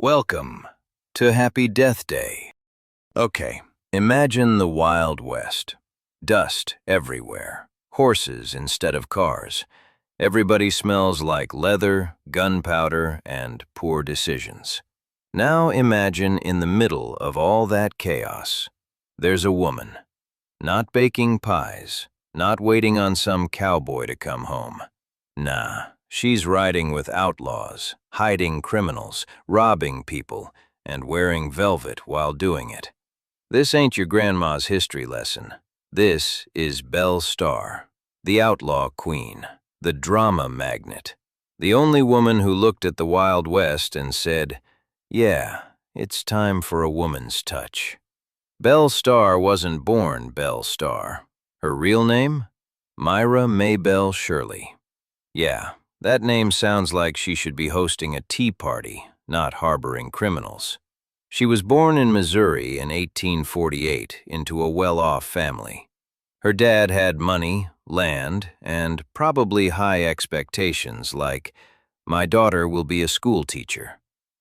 Welcome to Happy Death Day. Okay, imagine the Wild West. Dust everywhere. Horses instead of cars. Everybody smells like leather, gunpowder, and poor decisions. Now imagine in the middle of all that chaos, there's a woman. Not baking pies, not waiting on some cowboy to come home. Nah. She's riding with outlaws, hiding criminals, robbing people, and wearing velvet while doing it. This ain't your grandma's history lesson. This is Belle Starr, the outlaw queen, the drama magnet, the only woman who looked at the Wild West and said, "Yeah, it's time for a woman's touch." Belle Starr wasn't born Belle Starr. Her real name? Myra Maybelle Shirley. Yeah. That name sounds like she should be hosting a tea party, not harboring criminals. She was born in Missouri in 1848 into a well-off family. Her dad had money, land, and probably high expectations like, "My daughter will be a school teacher."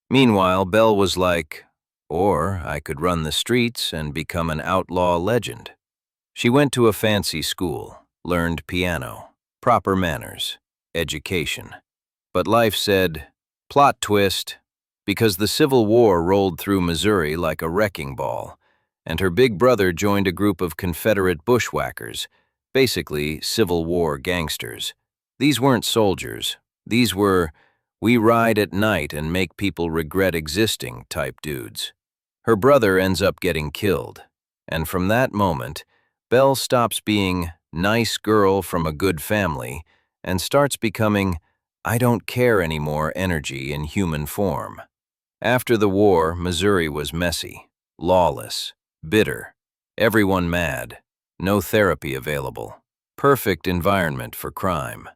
Meanwhile, Belle was like, "Or I could run the streets and become an outlaw legend." She went to a fancy school, learned piano, proper manners, education. But life said, plot twist, because the Civil War rolled through Missouri like a wrecking ball, and her big brother joined a group of Confederate bushwhackers, basically Civil War gangsters. These weren't soldiers. These were, we ride at night and make people regret existing type dudes. Her brother ends up getting killed, and from that moment, Belle stops being nice girl from a good family and starts becoming I don't care anymore energy in human form. After the war, Missouri was messy, lawless, bitter, everyone mad, no therapy available. Perfect environment for crime.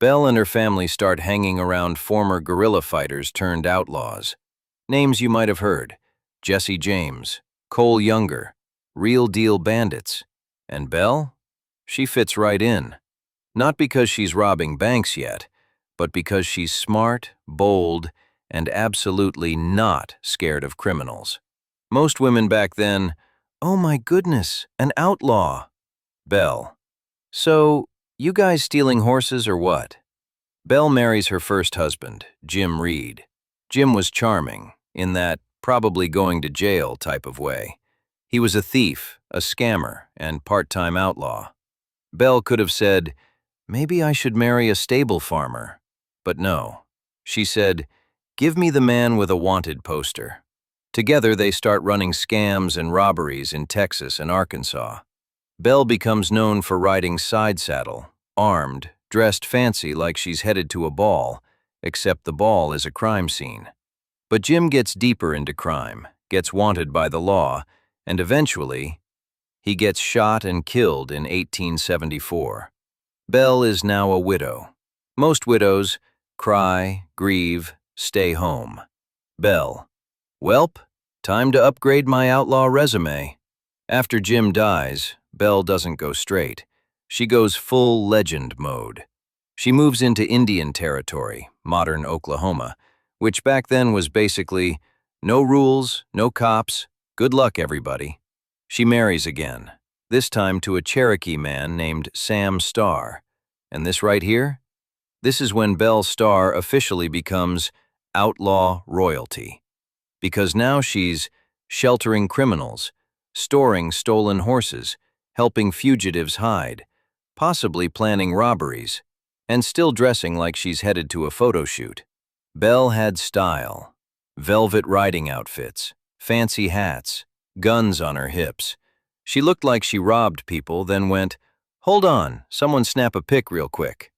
Belle and her family start hanging around former guerrilla fighters turned outlaws. Names you might have heard: Jesse James, Cole Younger, Real Deal Bandits. And Belle? She fits right in. Not because she's robbing banks yet, but because she's smart, bold, and absolutely not scared of criminals. Most women back then, "Oh my goodness, an outlaw." Belle: "So, you guys stealing horses or what?" Belle marries her first husband, Jim Reed. Jim was charming, in that probably going to jail type of way. He was a thief, a scammer, and part-time outlaw. Belle could have said, "Maybe I should marry a stable farmer." But no. She said, "Give me the man with a wanted poster." Together they start running scams and robberies in Texas and Arkansas. Belle becomes known for riding side saddle, armed, dressed fancy like she's headed to a ball, except the ball is a crime scene. But Jim gets deeper into crime, gets wanted by the law, and eventually, he gets shot and killed in 1874. Belle is now a widow. Most widows cry, grieve, stay home. Belle: "Welp, time to upgrade my outlaw resume." After Jim dies, Belle doesn't go straight. She goes full legend mode. She moves into Indian Territory, modern Oklahoma, which back then was basically no rules, no cops, good luck everybody. She marries again, this time to a Cherokee man named Sam Starr. And this right here? This is when Belle Starr officially becomes outlaw royalty. Because now she's sheltering criminals, storing stolen horses, helping fugitives hide, possibly planning robberies, and still dressing like she's headed to a photo shoot. Belle had style. Velvet riding outfits, fancy hats, guns on her hips. She looked like she robbed people, then went, "Hold on, someone snap a pic real quick."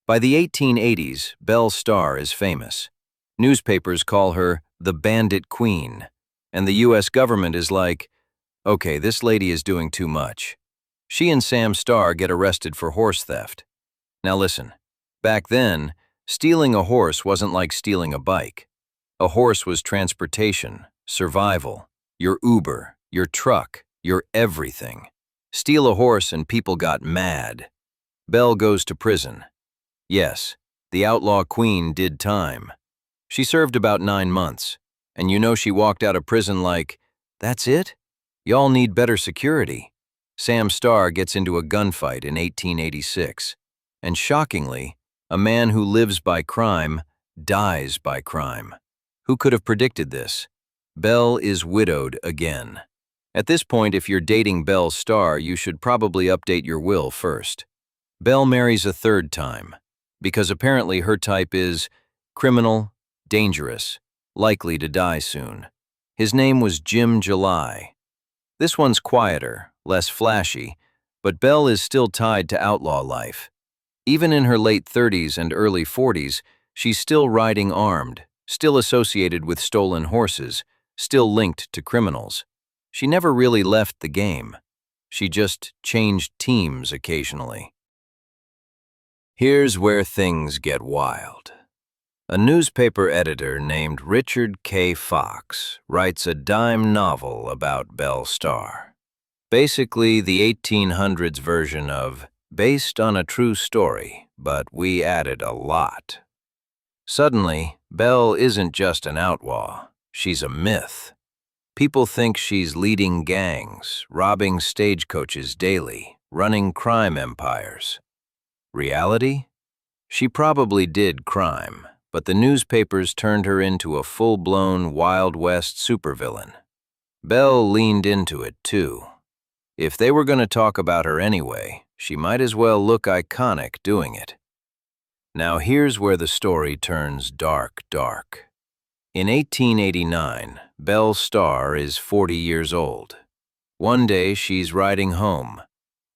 By the 1880s, Belle Starr is famous. Newspapers call her the Bandit Queen, and the US government is like, okay, this lady is doing too much. She and Sam Starr get arrested for horse theft. Now listen, back then, stealing a horse wasn't like stealing a bike. A horse was transportation, survival, your Uber, your truck, your everything. Steal a horse and people got mad. Belle goes to prison. Yes, the outlaw queen did time. She served about 9 months, And you know she walked out of prison like, "That's it? Y'all need better security." Sam Starr gets into a gunfight in 1886. And shockingly, a man who lives by crime dies by crime. Who could have predicted this? Belle is widowed again. At this point, if you're dating Belle Starr, you should probably update your will first. Belle marries a third time, because apparently her type is criminal, dangerous, likely to die soon. His name was Jim July. This one's quieter, less flashy, but Belle is still tied to outlaw life. Even in her late 30s and early 40s, she's still riding armed, still associated with stolen horses, still linked to criminals. She never really left the game. She just changed teams occasionally. Here's where things get wild. A newspaper editor named Richard K. Fox writes a dime novel about Belle Starr. Basically the 1800s version of based on a true story, but we added a lot. Suddenly, Belle isn't just an outlaw, she's a myth. People think she's leading gangs, robbing stagecoaches daily, running crime empires. Reality? She probably did crime, but the newspapers turned her into a full-blown Wild West supervillain. Belle leaned into it, too. If they were going to talk about her anyway, she might as well look iconic doing it. Now here's where the story turns dark. In 1889, Belle Starr is 40 years old. One day she's riding home,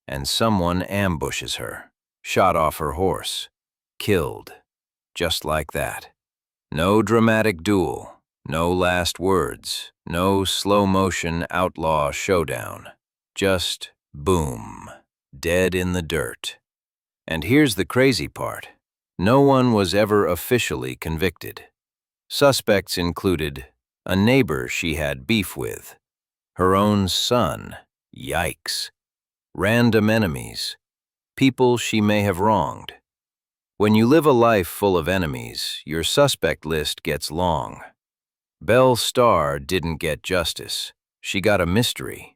and someone ambushes her, shot off her horse, killed, just like that. No dramatic duel, no last words, no slow-motion outlaw showdown. Just boom, dead in the dirt. And here's the crazy part. No one was ever officially convicted. Suspects included a neighbor she had beef with, her own son, yikes, random enemies, people she may have wronged. When you live a life full of enemies, your suspect list gets long. Belle Starr didn't get justice. She got a mystery.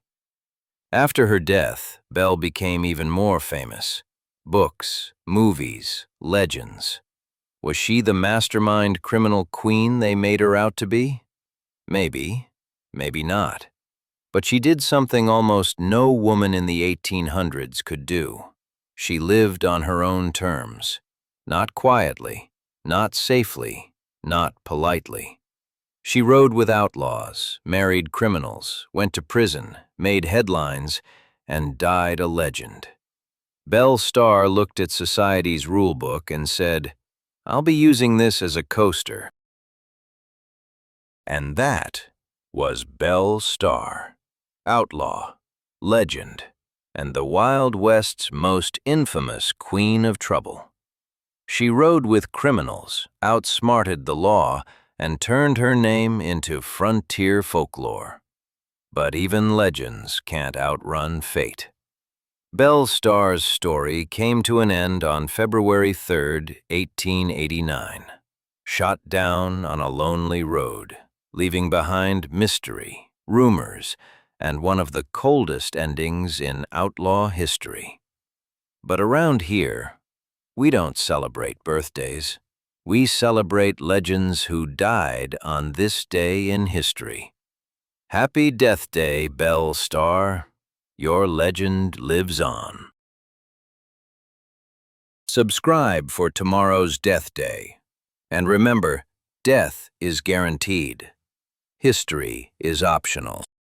After her death, Belle became even more famous. Books, movies, legends. Was she the mastermind criminal queen they made her out to be? Maybe, maybe not. But she did something almost no woman in the 1800s could do. She lived on her own terms. Not quietly, not safely, not politely. She rode with outlaws, married criminals, went to prison, made headlines, and died a legend. Belle Starr looked at society's rulebook and said, "I'll be using this as a coaster." And that was Belle Starr, outlaw, legend, and the Wild West's most infamous queen of trouble. She rode with criminals, outsmarted the law, and turned her name into frontier folklore. But even legends can't outrun fate. Belle Starr's story came to an end on February 3, 1889. Shot down on a lonely road, leaving behind mystery, rumors, and one of the coldest endings in outlaw history. But around here, we don't celebrate birthdays. We celebrate legends who died on this day in history. Happy Death Day, Belle Starr. Your legend lives on. Subscribe for tomorrow's Death Day. And remember, death is guaranteed. History is optional.